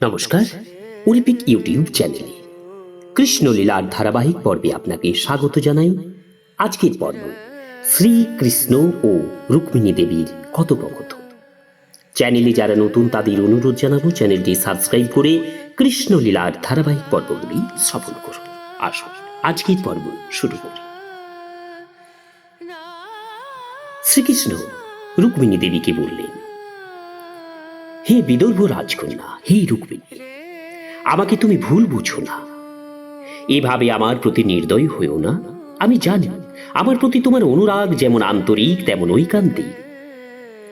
নমস্কার, Olympic YouTube চ্যানেলে কৃষ্ণলীলার ধারাবাহিক পর্বে আপনাকে স্বাগত জানাই। আজকের পর্ব শ্রীকৃষ্ণ ও রুক্মিণী দেবীর কথোপকথন। চ্যানেলে যারা নতুন তাদের অনুরোধ জানাবো চ্যানেলটি সাবস্ক্রাইব করে কৃষ্ণলীলার ধারাবাহিক পর্বগুলি সফল করুন। আসুন আজকের পর্ব শুরু করি। শ্রীকৃষ্ণ রুক্মিণী দেবীকে বললেন, হে বিদর্ভ রাজকন্যা, হে রুক্মিণী, আমাকে তুমি ভুল বুঝো না। এভাবে আমার প্রতি নির্দয় হয়েও না। আমি জানি আমার প্রতি তোমার অনুরাগ যেমন আন্তরিক তেমন ঐকান্তিক।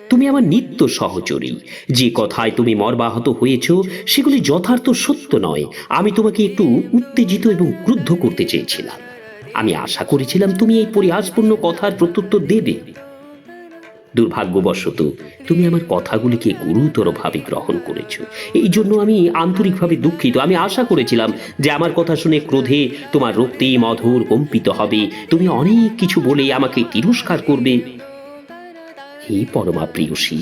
তুমি আমার নিত্য সহচরী। যে কথায় তুমি মর্মাহত হয়েছ সেগুলি যথার্থ সত্য নয়। আমি তোমাকে একটু উত্তেজিত এবং ক্রুদ্ধ করতে চেয়েছিলাম। আমি আশা করেছিলাম তুমি এই পরিহাসপূর্ণ কথার প্রত্যুত্তর দেবে। দুর্ভাগ্যবশত তুমি আমার কথাগুলিকে গুরুতরভাবে গ্রহণ করেছ। এই জন্য আমি আন্তরিকভাবে দুঃখিত। আমি আশা করেছিলাম যে আমার কথা শুনে ক্রোধে তোমার রক্তে মধুর কম্পিত হবে। তুমি অনেক কিছু বলে আমাকে তিরস্কার করবে। হে পরমা প্রিয়সী,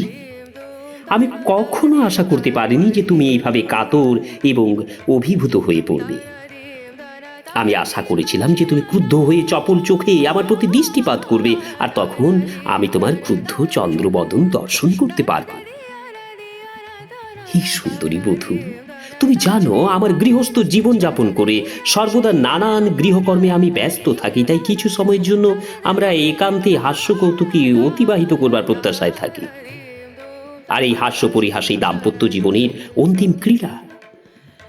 আমি কখনো আশা করতে পারিনি যে তুমি এইভাবে কাতর এবং অভিভূত হয়ে পড়বে। আমি আশা করেছিলাম যে তুমি ক্রুদ্ধ হয়ে চপল চোখে আমার প্রতি দৃষ্টিপাত করবে, আর তখন আমি তোমার ক্রুদ্ধ চন্দ্রবদন দর্শন করতে পারব। হে সুন্দরী বধূ, তুমি জানো আমার গৃহস্থ জীবন যাপন করে সর্বদা নানান গৃহকর্মে আমি ব্যস্ত থাকি। তাই কিছু সময়ের জন্য আমরা একান্তে হাস্য কৌতুকে অতিবাহিত করবার প্রত্যাশায় থাকি। আর এই হাস্য পরিহাসী দাম্পত্য জীবনের অন্তিম ক্রীড়া।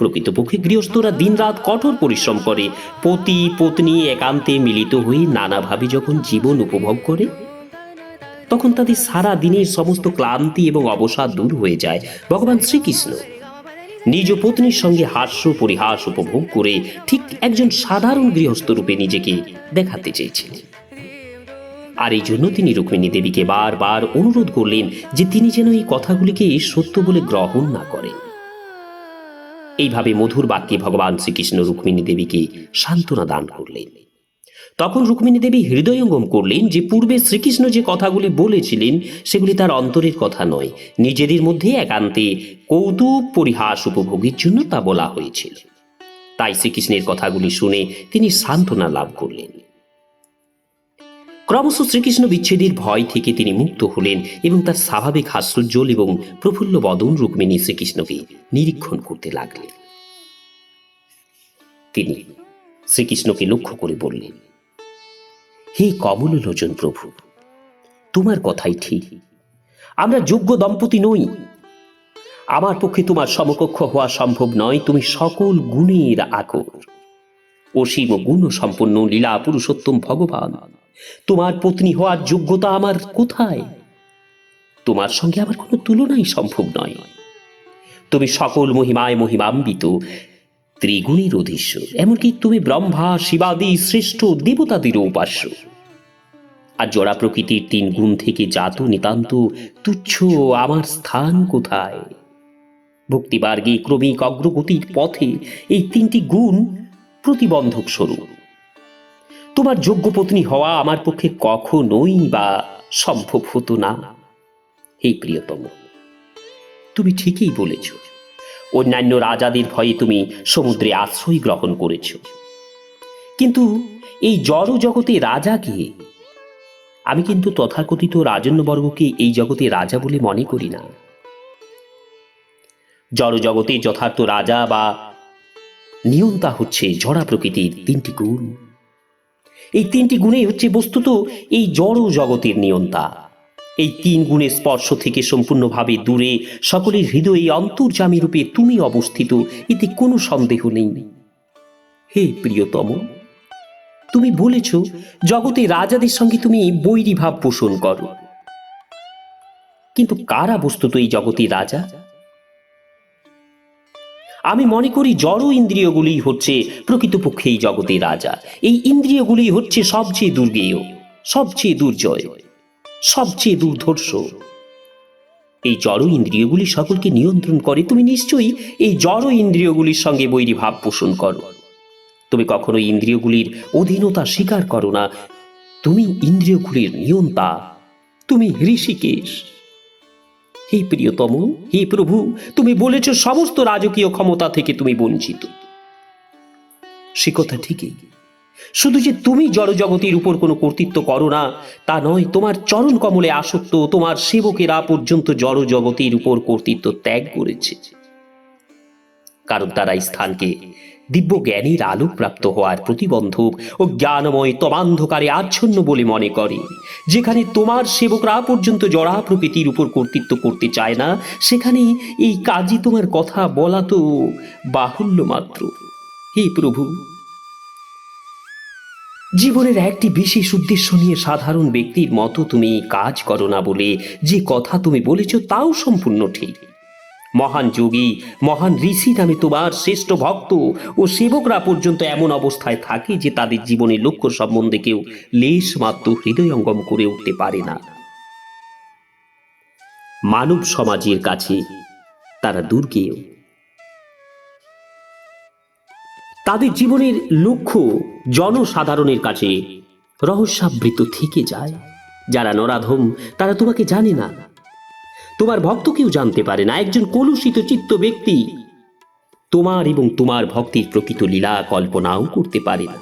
প্রকৃতপক্ষে গৃহস্থরা দিনরাত কঠোর পরিশ্রম করে। পতি পত্নী একান্তে মিলিত হয়ে নানাভাবে যখন জীবন উপভোগ করে, তখন তাদের সারা দিনের সমস্ত ক্লান্তি এবং অবসাদ দূর হয়ে যায়। ভগবান শ্রীকৃষ্ণ নিজ পত্নীর সঙ্গে হাস্য পরিহাস উপভোগ করে ঠিক একজন সাধারণ গৃহস্থ রূপে নিজেকে দেখাতে চেয়েছিলেন। আর এই জন্য তিনি রুক্মিণী দেবীকে বারবার অনুরোধ করলেন যে তিনি যেন এই কথাগুলিকে সত্য বলে গ্রহণ না করেন। এইভাবে মধুর বাক্যে ভগবান শ্রীকৃষ্ণ রুক্মিণী দেবীকে সান্ত্বনা দান করলেন। তখন রুক্মিণী দেবী হৃদয়ঙ্গম করলেন যে পূর্বে শ্রীকৃষ্ণ যে কথাগুলি বলেছিলেন সেগুলি তার অন্তরের কথা নয়, নিজেদের মধ্যে একান্তে কৌতুক পরিহাস উপভোগের জন্য তা বলা হয়েছিল। তাই শ্রীকৃষ্ণের কথাগুলি শুনে তিনি সান্ত্বনা লাভ করলেন। ক্রমশ শ্রীকৃষ্ণ বিচ্ছেদের ভয় থেকে তিনি মুক্ত হলেন এবং তার স্বাভাবিক হাস্যোজ্জ্বল এবং প্রফুল্ল বদন রুক্মিণী শ্রীকৃষ্ণকে নিরীক্ষণ করতে লাগলেন। তিনি শ্রীকৃষ্ণকে লক্ষ্য করে বললেন, হে কমললোচন প্রভু, তোমার কথাই ঠিক। আমরা যোগ্য দম্পতি নই। আমার পক্ষে তোমার সমকক্ষ হওয়া সম্ভব নয়। তুমি সকল গুণের আকর, অসীম গুণ সম্পন্ন লীলা পুরুষোত্তম ভগবান। তোমার পত্নী হওয়ার যোগ্যতা আমার কোথায়? তোমার সঙ্গে আমার কোনো তুলনাই সম্ভব নয়। তুমি সকল মহিমায় মহিমান্বিত, ত্রিগুণের অধীশ্বর। এমনকি তুমি ব্রহ্মা শিবাদি শ্রেষ্ঠ দেবতাদেরও উপাস্য। আর জড়া প্রকৃতির তিন গুণ থেকে জাত নিতান্ত তুচ্ছ আমার স্থান কোথায়? ভক্তিমার্গে ক্রমিক অগ্রগতির পথে এই তিনটি গুণ প্রতিবন্ধক স্বরূপ। তোমার যোগ্য পত্নী হওয়া আমার পক্ষে কখনোই বা সম্ভব হতো না। হে প্রিয়তম, তুমি ঠিকই বলেছ। অন্যান্য রাজাদের ভয়ে তুমি সমুদ্রে আশ্রয় গ্রহণ করেছ, কিন্তু এই জড় জগতে রাজাকে, আমি কিন্তু তথাকথিত রাজন্যবর্গকে এই জগতে রাজা বলে মনে করি না। জড় জগতে যথার্থ রাজা বা নিয়ন্তা হচ্ছে জড়া প্রকৃতির তিনটি গুণ। এই তিনটি গুণে হচ্ছে বস্তুত এই জড় জগতের নিয়ন্তা। এই তিন গুণের স্পর্শ থেকে সম্পূর্ণভাবে দূরে সকলের হৃদয়ে অন্তর্যামী রূপে তুমি অবস্থিত, এতে কোনো সন্দেহ নেই। হে প্রিয়তম, তুমি বলেছ জগতে রাজাদের সঙ্গে তুমি বৈরী ভাব পোষণ করো, কিন্তু কারা বস্তুত এই জগতে রাজা? আমি মনে করি জড় ইন্দ্রিয়গুলি হচ্ছে প্রকৃতপক্ষে এই জগতে রাজা। এই ইন্দ্রিয়গুলি হচ্ছে সবচেয়ে দুর্গেয়, সবচেয়ে দুর্জয়, সবচেয়ে দুর্ধর্ষ। এই জড় ইন্দ্রিয়গুলি সকলকে নিয়ন্ত্রণ করে। তুমি নিশ্চয়ই এই জড় ইন্দ্রিয়গুলির সঙ্গে বৈরী ভাব পোষণ করো। তুমি কখনো ইন্দ্রিয়গুলির অধীনতা স্বীকার করো না। তুমি ইন্দ্রিয়গুলির নিয়ন্তা, তুমি ঋষিকেশ। হে প্রিয়তম, হে প্রভু, তুমি বলেছ সমস্ত রাজকীয় ক্ষমতা থেকে তুমি বঞ্চিত। সে কথা ঠিকই, শুধু যে তুমি জড়জগতের উপর কোনো কর্তৃত্ব করো না তা নয়, তোমার চরণ কমলে আসক্ত তোমার সেবকেরা পর্যন্ত জড়জগতের উপর কর্তৃত্ব ত্যাগ করেছে, কারণ তারা এই স্থানকে দিব্য জ্ঞানের আলোক প্রাপ্ত হওয়ার প্রতিবন্ধক ও জ্ঞানময় তমান্ধকারে আচ্ছন্ন বলে মনে করে। যেখানে তোমার সেবকরা পর্যন্ত জড়া প্রকৃতির উপর কর্তৃত্ব করতে চায় না, সেখানে এই কাজই তোমার কথা বলা তো বাহুল্য মাত্র। হে প্রভু, জীবনের একটি বিশেষ উদ্দেশ্য নিয়ে সাধারণ ব্যক্তির মতো তুমি কাজ করো না বলে যে কথা তুমি বলেছ তাও সম্পূর্ণ ঠিক। মহান যোগী, মহান ঋষি নামে তোমার শ্রেষ্ঠ ভক্ত ও সেবকরা পর্যন্ত এমন অবস্থায় থাকে যে তাদের জীবনের লক্ষ্য সম্বন্ধে কেউ লেশ মাত্র হৃদয়ঙ্গম করে উঠতে পারে না। মানব সমাজের কাছে তারা দুর্গেয়। তাদের জীবনের লক্ষ্য জনসাধারণের কাছে রহস্যাবৃত থেকে যায়। যারা নরাধম তারা তোমাকে জানে না, তোমার ভক্ত কেউ জানতে পারে না। একজন কলুষিত চিত্ত ব্যক্তি তোমার এবং তোমার ভক্তির প্রকৃত লীলা কল্পনাও করতে পারে না।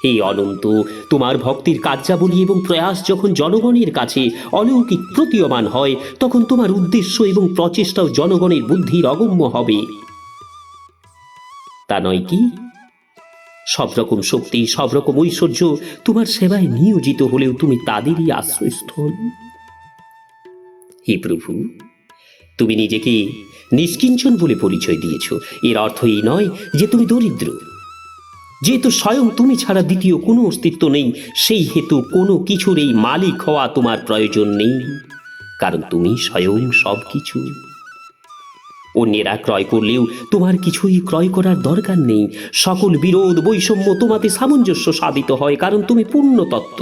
হে অনন্ত, তোমার ভক্তির কার্যাবলী এবং প্রয়াস যখন জনগণের কাছে অলৌকিক প্রতীয়মান হয়, তখন তোমার উদ্দেশ্য এবং প্রচেষ্টাও জনগণের বুদ্ধির অগম্য হবে। তা নয় কি? সব রকম শক্তি, সব রকম ঐশ্বর্য তোমার সেবায় নিয়োজিত হলেও তুমি তাদেরই আশ্রয়স্থল। হে প্রভু, তুমি নিজেকে নিষ্কিঞ্চন বলে পরিচয় দিয়েছ। এর অর্থ এই নয় যে তুমি দরিদ্র। যেহেতু স্বয়ং তুমি ছাড়া দ্বিতীয় কোনো অস্তিত্ব নেই, সেই হেতু কোনো কিছুর এই মালিক হওয়া তোমার প্রয়োজন নেই, কারণ তুমি স্বয়ং সব কিছু। অন্যেরা ক্রয় করলেও তোমার কিছুই ক্রয় করার দরকার নেই। সকল বিরোধ, বৈষম্য তোমাতে সামঞ্জস্য সাধিত হয়, কারণ তুমি পূর্ণ তত্ত্ব।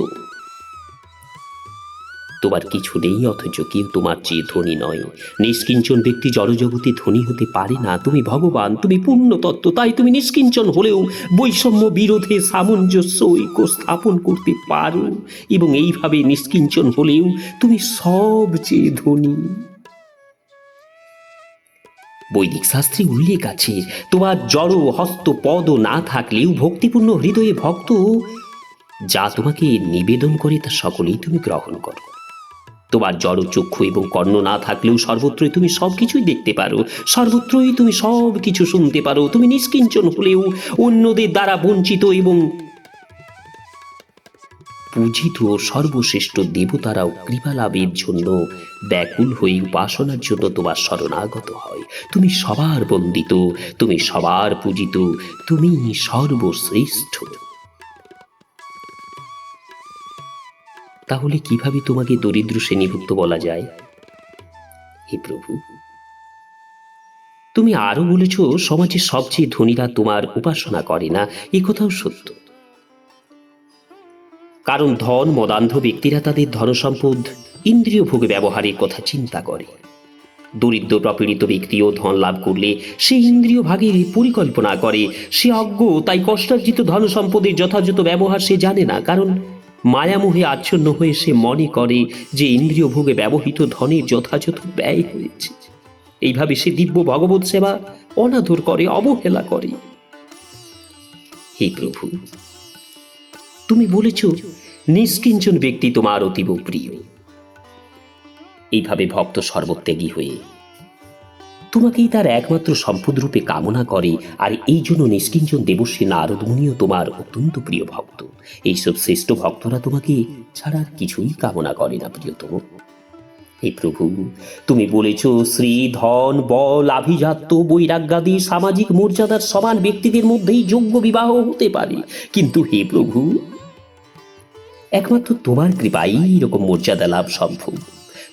তোমার কিছু নেই অথচ কেউ তোমার চেয়ে ধনী নয়। নিষ্কিঞ্চন ব্যক্তি জড়জগতে ধনী হতে পারে না। তুমি ভগবান, তুমি পূর্ণ তত্ত্ব, তাই তুমি নিষ্কিঞ্চন হলেও বৈষম্য বিরোধে সামঞ্জস্য ঐক্য স্থাপন করতে পারো, এবং এইভাবে নিষ্কিঞ্চন হলেও তুমি সবচেয়ে ধনী। বৈদিক শাস্ত্রে উল্লেখ আছে, তোমার জড় হস্ত পদ না থাকলেও ভক্তিপূর্ণ হৃদয়ে ভক্ত যা তোমাকে নিবেদন করে তা সকলেই তুমি গ্রহণ করো। তোমার জড় চক্ষু এবং কর্ণ না থাকলেও সর্বত্রই তুমি সবকিছুই দেখতে পারো, সর্বত্রই তুমি সব কিছু শুনতে পারো। তুমি নিষ্কিঞ্চন হলেও অন্যদের দ্বারা বঞ্চিত এবং পূজিত সর্বশ্রেষ্ঠ দেবতারাও কৃপা লাভের জন্য ব্যাকুল হয়ে উপাসনার জন্য তোমার শরণাগত হয়। তুমি সবার বন্দিত, তুমি সবার পূজিত, তুমি সর্বশ্রেষ্ঠ। তাহলে কিভাবে তোমাকে দরিদ্র শ্রেণীভুক্ত বলা যায়? হে প্রভু, তুমি আরো বলেছ সমাজের সবচেয়ে ধনীরা তোমার উপাসনা করে না। এ কথাও সত্য, কারণ ধন মদান্ধ ব্যক্তিরা তাদের ধনসম্পদ ইন্দ্রিয় ভোগে ব্যবহারের কথা চিন্তা করে। দরিদ্র প্রপীড়িত ব্যক্তিও ধন লাভ করলে সে ইন্দ্রিয় ভাগের পরিকল্পনা করে। সে অজ্ঞ, তাই কষ্টার্জিত ধন সম্পদের যথাযথ ব্যবহার সে জানে না, কারণ মায়ামোহে আচ্ছন্ন হয়ে সে মনে করে যে ইন্দ্রিয় ভোগে ব্যবহৃত ধনের যথাযথ ব্যয় হয়েছে। এইভাবে সে দিব্য ভগবৎ সেবা অনাদর করে, অবহেলা করে। হে প্রভু, তুমি বলেছ নিষ্কিঞ্চন ব্যক্তি তোমার অতীব প্রিয়। এইভাবে ভক্ত সর্বত্যাগী হয়ে তোমাকেই তার একমাত্র সম্পদ রূপে কামনা করে, আর এই জন্য নিষ্কিঞ্চন দেবশ্রী নারদ মুনিও তোমার অত্যন্ত প্রিয় ভক্ত। এইসব শ্রেষ্ঠ ভক্তরা তোমাকে ছাড়া আর কিছুই কামনা করে না প্রিয়তম। হে প্রভু, তুমি বলেছ শ্রী, ধন, বল, আভিজাত্য, বৈরাগ্যাদি সামাজিক মর্যাদার সমান ব্যক্তিদের মধ্যেই যোগ্য বিবাহ হতে পারে। কিন্তু হে প্রভু, একমাত্র তোমার কৃপায় এরকম মর্যাদা লাভ সম্ভব।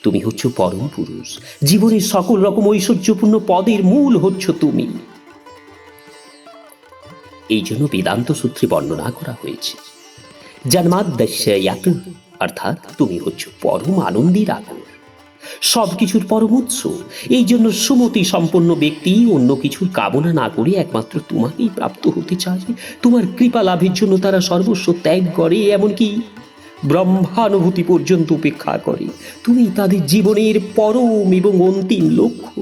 তুমি হচ্ছ পরম পুরুষ, জীবনের সকল রকম ঐশ্বর্যপূর্ণ পদের মূল হচ্ছ তুমি। এই জন্য বেদান্ত সূত্রে বর্ণনা করা হয়েছে, জন্মাদ্যস্যাৎ, অর্থাৎ তুমি হচ্ছ পরম আনন্দের আকর, সবকিছুর পরম উৎস। এই জন্য সুমতি সম্পন্ন ব্যক্তি অন্য কিছুর কামনা না করে একমাত্র তোমাকেই প্রাপ্ত হতে চায়। তোমার কৃপা লাভের জন্য তারা সর্বস্ব ত্যাগ করে, এমনকি ব্রহ্মানুভূতি পর্যন্ত উপেক্ষা করে। তুমি তাদের জীবনের পরম এবং অন্তিম লক্ষ্য।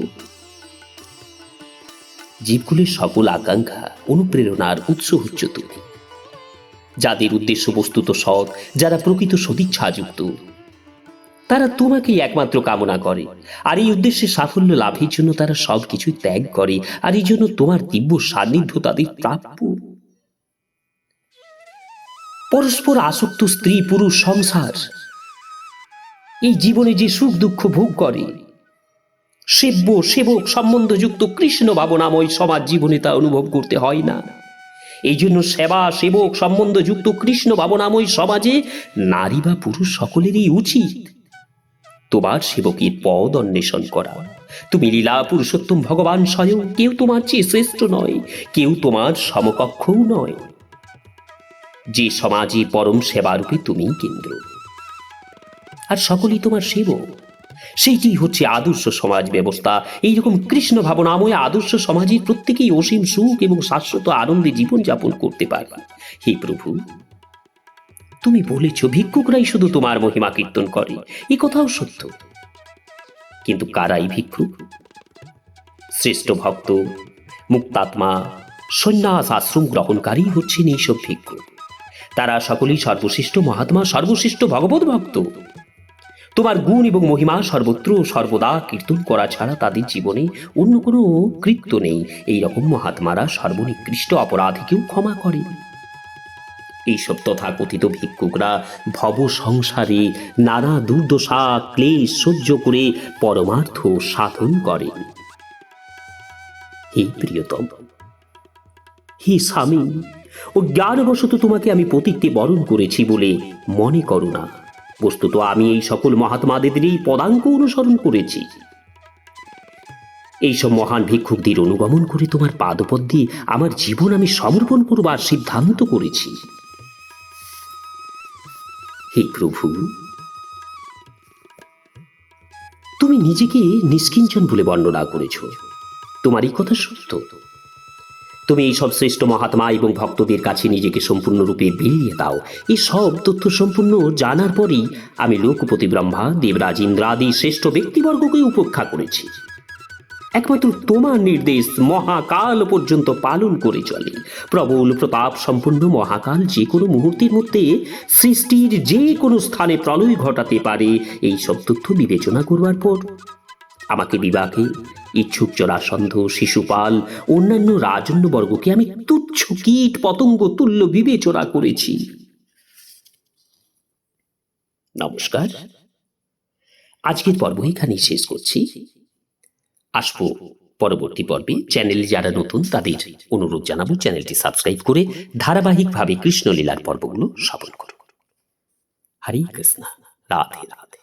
জীবগুলির সকল আকাঙ্ক্ষা, অনুপ্রেরণার উৎস হচ্ছ তুমি। যাদের উদ্দেশ্য বস্তুত সৎ, যারা প্রকৃত সদিচ্ছাযুক্ত, তারা তোমাকেই একমাত্র কামনা করে। আর এই উদ্দেশ্যে সাফল্য লাভের জন্য তারা সবকিছুই ত্যাগ করে। আর এই জন্য তোমার দিব্য সান্নিধ্য তাদের প্রাপ্য। পরস্পর আসক্ত স্ত্রী পুরুষ সংসার এই জীবনে যে সুখ দুঃখ ভোগ করে, সেব্য সেবক সম্বন্ধযুক্ত কৃষ্ণ ভাবনাময় সমাজ জীবনে তা অনুভব করতে হয় না। এই জন্য সেবা সেবক সম্বন্ধযুক্ত কৃষ্ণ ভাবনাময় সমাজে নারী বা পুরুষ সকলেরই উচিত তোমার সেবকের পদ অন্বেষণ করা। তুমি লীলা পুরুষোত্তম ভগবান স্বয়ং। কেউ তোমার চেয়ে শ্রেষ্ঠ নয়, কেউ তোমার সমকক্ষও নয়। যে সমাজে পরম সেবারূপে তুমিই কেন্দ্র, আর সকলেই তোমার সেবক, সেইটি হচ্ছে আদর্শ সমাজ ব্যবস্থা। এইরকম কৃষ্ণ ভাবনাময় আদর্শ সমাজের প্রত্যেকেই অসীম সুখ এবং শাশ্বত আনন্দে জীবনযাপন করতে পারে। হে প্রভু, তুমি বলেছ ভিক্ষুকরাই শুধু তোমার মহিমা কীর্তন করে। এ কথাও সত্য, কিন্তু কারাই ভিক্ষুক? শ্রেষ্ঠ ভক্ত, মুক্তাত্মা, সন্ন্যাস আশ্রম গ্রহণকারী হচ্ছেন এইসব ভিক্ষুক। তারা সকলেই সর্বশ্রেষ্ঠ মহাত্মা, সর্বশ্রেষ্ঠ ভগবত ভক্ত। তোমার গুণ এবং মহিমা সর্বত্র সর্বদা কীর্তন করা ছাড়া তাদের জীবনে অন্য কোনো কৃত্য নেই। এই রকম মহাত্মারা সর্বনিকৃষ্ট অপরাধীকেও ক্ষমা করে। এইসব তথাকথিত ভিক্ষুকরা ভব সংসারে নানা দুর্দশা ক্লেশ সহ্য করে পরমার্থ সাধন করেন। হে প্রিয়তম, হে স্বামী, ও জ্ঞানবশত তোমাকে আমি পতিত্বে বরণ করেছি বলে মনে করো না। বস্তুত আমি এই সকল মহাত্মাদেরই পদাঙ্ক অনুসরণ করেছি। এইসব মহান ভিক্ষুকদের অনুগমন করে তোমার পাদপদ্মে আমার জীবন আমি সমর্পণ করবার সিদ্ধান্ত করেছি। হে প্রভু, তুমি নিজেকে নিষ্কিঞ্চন বলে বর্ণনা করেছ। তোমার এই কথা সত্য। তুমি এই সব শ্রেষ্ঠ মহাত্মা এবং ভক্তদের কাছে নিজেকে সম্পূর্ণরূপে বিলিয়ে দাও। এই সব তথ্য সম্পূর্ণ জানার পরেই আমি লোকপতি ব্রহ্মা, দেবরাজ ইন্দ্রাদি শ্রেষ্ঠ ব্যক্তিবর্গকে উপেক্ষা করেছি। একমাত্র তোমার নির্দেশ মহাকাল পর্যন্ত পালন করে চলে। প্রবল প্রতাপ সম্পন্ন মহাকাল যে কোনো মুহূর্তের মধ্যে সৃষ্টির যে কোনো স্থানে প্রলয় ঘটাতে পারে। এই সব তথ্য বিবেচনা করবার পর আমাকে বিবাহে ইচ্ছুক জরাসন্ধ, শিশুপাল, অন্যান্য রাজন্যবর্গকে আমি তুচ্ছ কীট পতঙ্গ তুল্য বিবেচনা করেছি। নমস্কার, আজকের পর্ব এখানেই শেষ করছি। আসবো পরবর্তী পর্বে। চ্যানেলে যারা নতুন তাদের অনুরোধ জানাবো চ্যানেলটি সাবস্ক্রাইব করে ধারাবাহিকভাবে কৃষ্ণলীলার পর্বগুলো শ্রবণ করুন। হরে কৃষ্ণ, রাধে রাধে।